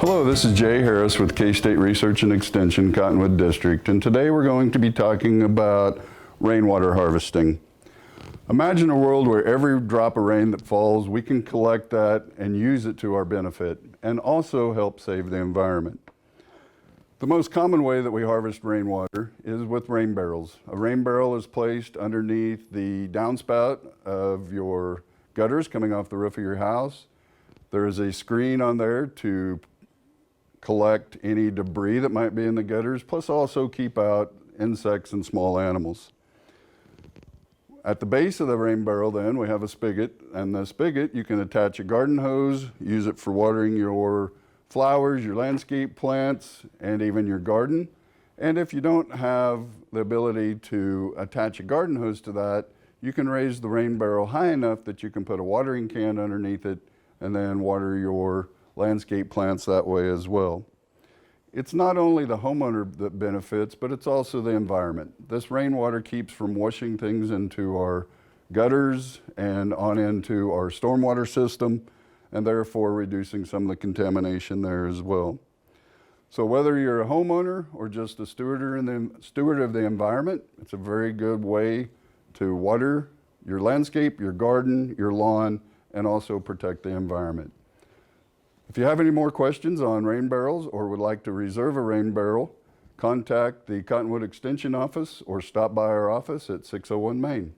Hello, this is Jay Harris with K-State Research and Extension, Cottonwood District, and today we're going to be talking about rainwater harvesting. Imagine a world where every drop of rain that falls, we can collect that and use it to our benefit, and also help save the environment. The most common way that we harvest rainwater is with rain barrels. A rain barrel is placed underneath the downspout of your gutters coming off the roof of your house. There is a screen on there to collect any debris that might be in the gutters, plus also keep out insects and small animals. At the base of the rain barrel then, we have a spigot, and the spigot you can attach a garden hose, use it for watering your flowers, your landscape plants, and even your garden. And if you don't have the ability to attach a garden hose to that, you can raise the rain barrel high enough that you can put a watering can underneath it and then water your landscape plants that way as well. It's not only the homeowner that benefits, but it's also the environment. This rainwater keeps from washing things into our gutters and on into our stormwater system, and therefore reducing some of the contamination there as well. So whether you're a homeowner or just a steward of the environment, it's a very good way to water your landscape, your garden, your lawn, and also protect the environment. If you have any more questions on rain barrels or would like to reserve a rain barrel, contact the Cottonwood Extension office or stop by our office at 601 Main.